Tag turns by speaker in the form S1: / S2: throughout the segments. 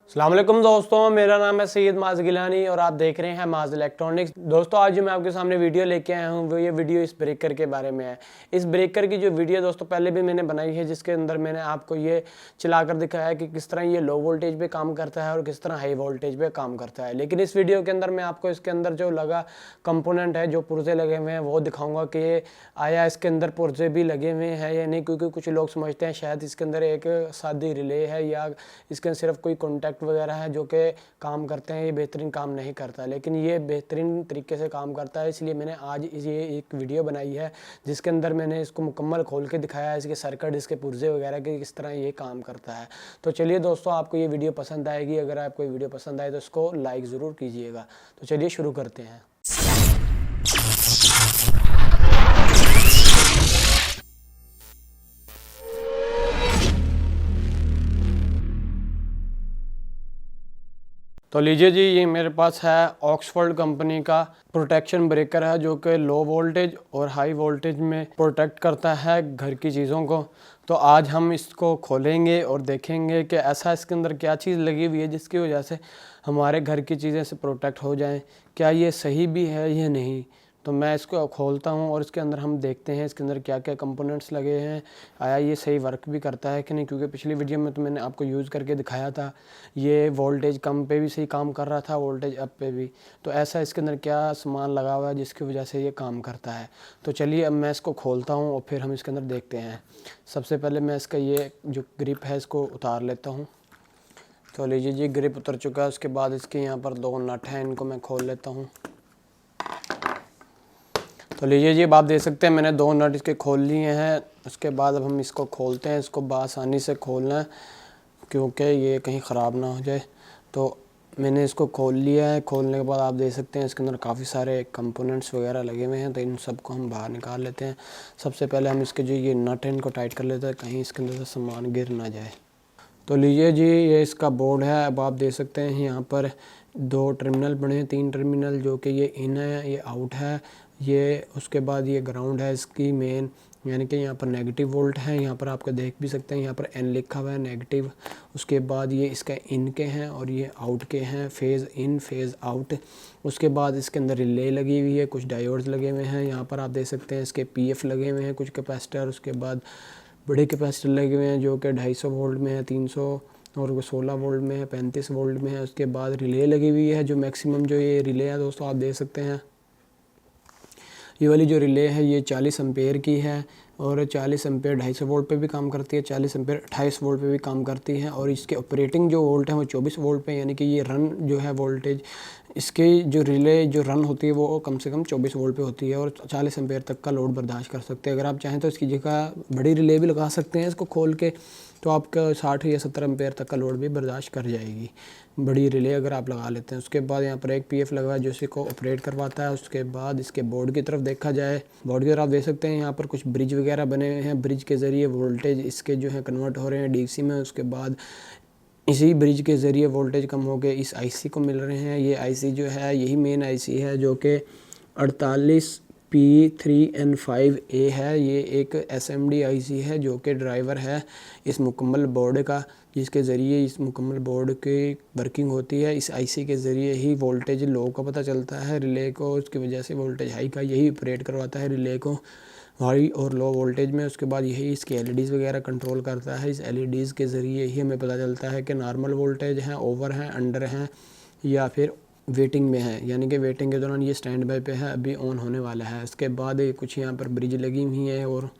S1: अस्सलाम वालेकुम दोस्तों, मेरा नाम है सैयद माज गिलानी और आप देख रहे हैं माज इलेक्ट्रॉनिक्स। दोस्तों आज जो मैं आपके सामने वीडियो लेके आया हूँ वो ये वीडियो इस ब्रेकर के बारे में है। इस ब्रेकर की जो वीडियो दोस्तों पहले भी मैंने बनाई है, जिसके अंदर मैंने आपको ये चलाकर दिखाया है कि किस तरह ये लो वोल्टेज पे काम करता है और किस तरह हाई वोल्टेज पे काम करता है। लेकिन इस वीडियो के अंदर मैं आपको इसके अंदर जो लगा कंपोनेंट है, जो पुर्जे लगे हुए हैं, वो दिखाऊंगा कि आया इसके अंदर पुर्जे भी लगे हुए हैं या नहीं। क्योंकि कुछ लोग समझते हैं शायद इसके अंदर एक सादी रिले है या इसके अंदर सिर्फ कोई कॉन्टैक्ट वगैरह है जो कि काम करते हैं। ये बेहतरीन काम नहीं करता, लेकिन ये बेहतरीन तरीके से काम करता है। इसलिए मैंने आज ये एक वीडियो बनाई है जिसके अंदर मैंने इसको मुकम्मल खोल के दिखाया है, इसके सर्किट, इसके पुर्जे वगैरह के किस तरह ये काम करता है। तो चलिए दोस्तों, आपको ये वीडियो पसंद आएगी। अगर आपको ये वीडियो पसंद आए तो इसको लाइक ज़रूर कीजिएगा। तो चलिए शुरू करते हैं। तो लीजिए जी, ये मेरे पास है ऑक्सफोर्ड कंपनी का प्रोटेक्शन ब्रेकर है जो कि लो वोल्टेज और हाई वोल्टेज में प्रोटेक्ट करता है घर की चीज़ों को। तो आज हम इसको खोलेंगे और देखेंगे कि ऐसा इसके अंदर क्या चीज़ लगी हुई है जिसकी वजह से हमारे घर की चीज़ें से प्रोटेक्ट हो जाएं। क्या ये सही भी है या नहीं। तो मैं इसको खोलता हूँ और इसके अंदर हम देखते हैं इसके अंदर क्या क्या कंपोनेंट्स लगे हैं, आया ये सही वर्क भी करता है कि नहीं। क्योंकि पिछली वीडियो में तो मैंने आपको यूज़ करके दिखाया था, ये वोल्टेज कम पे भी सही काम कर रहा था, वोल्टेज अप पे भी। तो ऐसा इसके अंदर क्या सामान लगा हुआ है जिसकी वजह से ये काम करता है। तो चलिए अब मैं इसको खोलता हूँ और फिर हम इसके अंदर देखते हैं। सबसे पहले मैं इसका ये जो ग्रिप है इसको उतार लेता हूँ। तो लीजिए जी, ग्रिप उतर चुका है। उसके बाद इसके यहाँ पर दो नट हैं, इनको मैं खोल लेता हूँ। तो लीजिए जी, अब आप देख सकते हैं मैंने दो नट इसके खोल लिए हैं। उसके बाद अब हम इसको खोलते हैं। इसको बआसानी से खोलना है क्योंकि ये कहीं ख़राब ना हो जाए। तो मैंने इसको खोल लिया है। खोलने के बाद आप देख सकते हैं इसके अंदर काफ़ी सारे कंपोनेंट्स वगैरह लगे हुए हैं। तो इन सबको हम बाहर निकाल लेते हैं। सबसे पहले हम इसके जो ये नट है इनको टाइट कर लेते हैं, कहीं इसके अंदर से सामान गिर ना जाए। तो लीजिए जी, ये इसका बोर्ड है। अब आप देख सकते हैं यहाँ पर दो टर्मिनल बने हैं, तीन टर्मिनल, जो कि ये इन है, ये आउट है, ये उसके बाद ये ग्राउंड है इसकी मेन, यानी कि यहाँ पर नेगेटिव वोल्ट है। यहाँ पर आपको देख भी सकते हैं, यहाँ पर एन लिखा हुआ है, नेगेटिव। उसके बाद ये इसका इन के हैं और ये आउट के हैं, फेज़ इन फेज़ आउट। उसके बाद इसके अंदर रिले लगी हुई है, कुछ डायोड्स लगे हुए हैं। यहाँ पर आप देख सकते हैं इसके पीएफ लगे हुए हैं, कुछ कैपेसिटर। उसके बाद बड़े कैपेसिटर लगे हुए हैं जो कि 250 वोल्ट में है, 300 और 16 वोल्ट में है, 35 वोल्ट में है। उसके बाद रिले लगी हुई है, जो मैक्सिमम जो ये रिले है दोस्तों आप देख सकते हैं, ये वाली जो रिले है ये 40 एम्पेयर की है और 40 एम्पेयर 250 वोल्ट पे भी काम करती है, 40 एम्पेयर 28 वोल्ट पे भी काम करती है। और इसके ऑपरेटिंग जो वोल्ट है वो 24 वोल्ट पे, यानी कि ये रन जो है वोल्टेज इसके जो रिले जो रन होती है वो कम से कम 24 वोल्ट पे होती है और 40 एम्पेयर तक का लोड बर्दाश्त कर सकते हैं। अगर आप चाहें तो इसकी जगह बड़ी रिले भी लगा सकते हैं इसको खोल के, तो आपका 60 या 70 एम्पेयर तक का लोड भी बर्दाश्त कर जाएगी बड़ी रिले अगर आप लगा लेते हैं। उसके बाद यहाँ पर एक पीएफ लगा है जो इसी को ऑपरेट करवाता है। उसके बाद इसके बोर्ड की तरफ देखा जाए, बोर्ड की तरफ आप देख सकते हैं यहाँ पर कुछ ब्रिज वगैरह बने हुए हैं। ब्रिज के ज़रिए वोल्टेज इसके जो है कन्वर्ट हो रहे हैं डीसी में। उसके बाद इसी ब्रिज के ज़रिए वोल्टेज कम हो के इस आईसी को मिल रहे हैं। ये आईसी जो है यही मेन आईसी है जो कि 48P3N5A है। ये एक SMD आईसी है जो कि ड्राइवर है इस मुकम्मल बोर्ड का, जिसके ज़रिए इस मुकम्मल बोर्ड की वर्किंग होती है। इस आईसी के ज़रिए ही वोल्टेज लो का पता चलता है रिले को, उसकी वजह से वोल्टेज हाई का यही ऑपरेट करवाता है रिले को हाई और लो वोल्टेज में। उसके बाद यही इसकी एलईडीज़ वगैरह कंट्रोल करता है। इस एलईडीज़ के ज़रिए ही हमें पता चलता है कि नॉर्मल वोल्टेज हैं, ओवर हैं, अंडर हैं या फिर वेटिंग में है, यानी कि वेटिंग के दौरान ये स्टैंड बाय पे है, अभी ऑन होने वाला है। इसके बाद कुछ यहाँ पर ब्रिज लगी हुई है और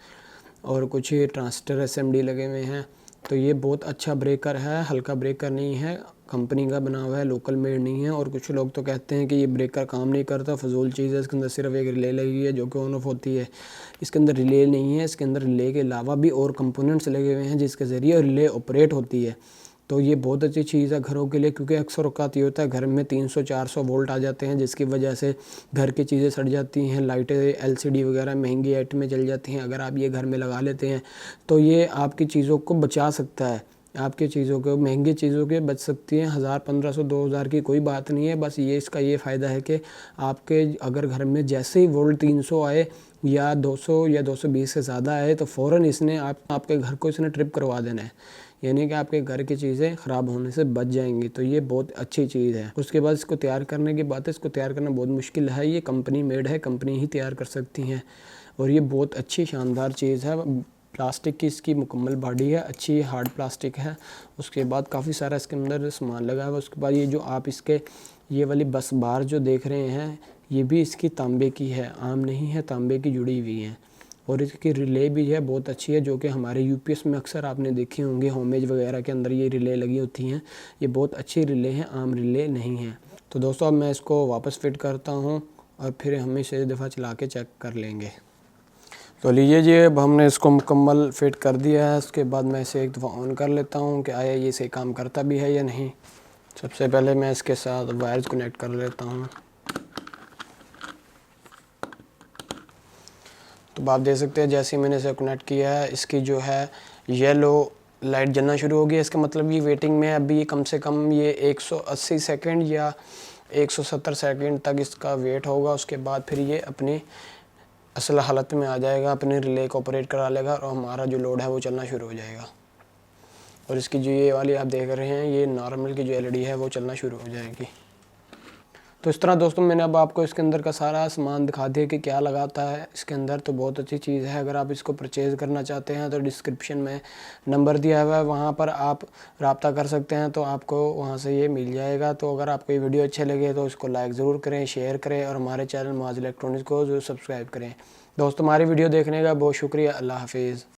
S1: कुछ ट्रांजिस्टर SMD लगे हुए हैं। तो ये बहुत अच्छा ब्रेकर है, हल्का ब्रेकर नहीं है, कंपनी का बना हुआ है, लोकल मेड नहीं है। और कुछ लोग तो कहते हैं कि ये ब्रेकर काम नहीं करता, फजूल चीज़ है, इसके अंदर सिर्फ एक रिले लगी है जो कि ऑन ऑफ होती है। इसके अंदर रिले नहीं है, इसके अंदर रिले के अलावा भी और कंपोनेंट्स लगे हुए हैं जिसके ज़रिए रिले ऑपरेट होती है। तो ये बहुत अच्छी चीज़ है घरों के लिए, क्योंकि अक्सर औक़ात ये होता है घर में 300-400 वोल्ट आ जाते हैं जिसकी वजह से घर की चीज़ें सड़ जाती हैं, लाइटें LCD वगैरह महंगी आइट में चल जाती हैं। अगर आप ये घर में लगा लेते हैं तो ये आपकी चीज़ों को बचा सकता है, आपकी चीज़ों को महंगी चीज़ों के बच सकती हैं। 1000, 1500, 2000 की कोई बात नहीं है। बस ये इसका ये फ़ायदा है कि आपके अगर घर में जैसे ही वोल्ट 300 आए या 200 या 220 से ज़्यादा आए तो फ़ौरन इसने आपके घर को इसने ट्रिप करवा देना है। यानी कि आपके घर की चीज़ें ख़राब होने से बच जाएंगी। तो ये बहुत अच्छी चीज़ है। उसके बाद इसको तैयार करने की बात है, इसको तैयार करना बहुत मुश्किल है, ये कंपनी मेड है, कंपनी ही तैयार कर सकती हैं। और ये बहुत अच्छी शानदार चीज़ है। प्लास्टिक की इसकी मुकम्मल बॉडी है, अच्छी हार्ड प्लास्टिक है। उसके बाद काफ़ी सारा इसके अंदर सामान लगा हुआ है। उसके बाद ये जो आप इसके ये वाली बस बार जो देख रहे हैं, ये भी इसकी तांबे की है, आम नहीं है, तांबे की जुड़ी हुई है। और इसकी रिले भी है बहुत अच्छी है, जो कि हमारे यूपीएस में अक्सर आपने देखी होंगी, होमेज वगैरह के अंदर ये रिले लगी होती हैं। ये बहुत अच्छी रिले हैं, आम रिले नहीं हैं। तो दोस्तों अब मैं इसको वापस फिट करता हूँ और फिर हम इसे एक दफ़ा चला के चेक कर लेंगे। तो लीजिए जी, अब हमने इसको मुकम्मल फिट कर दिया है। उसके बाद मैं इसे एक दफ़ा ऑन कर लेता हूँ कि आया ये सही काम करता भी है या नहीं। सबसे पहले मैं इसके साथ वायर्स कनेक्ट कर लेता हूँ। तो आप देख सकते हैं जैसे ही मैंने इसे कनेक्ट किया है, इसकी जो है येलो लाइट जलना शुरू हो गई। इसका मतलब ये वेटिंग में अभी कम से कम ये 180 सेकंड या 170 सेकंड तक इसका वेट होगा। उसके बाद फिर ये अपनी असल हालत में आ जाएगा, अपने रिले को ऑपरेट करा लेगा और हमारा जो लोड है वो चलना शुरू हो जाएगा। और इसकी जो ये वाली आप देख रहे हैं, ये नॉर्मल की जो एलईडी है वो चलना शुरू हो जाएगी। तो इस तरह दोस्तों मैंने अब आपको इसके अंदर का सारा सामान दिखा दिया कि क्या लगाता है इसके अंदर। तो बहुत अच्छी चीज़ है। अगर आप इसको परचेज़ करना चाहते हैं तो डिस्क्रिप्शन में नंबर दिया हुआ है, वहाँ पर आप रब्ता कर सकते हैं, तो आपको वहाँ से ये मिल जाएगा। तो अगर आपको ये वीडियो अच्छे लगे तो इसको लाइक ज़रूर करें, शेयर करें और हमारे चैनल मुआज़ इलेक्ट्रॉनिक्स को ज़रूर सब्सक्राइब करें। दोस्तों हमारी वीडियो देखने का बहुत शुक्रिया। अल्लाह हाफिज़।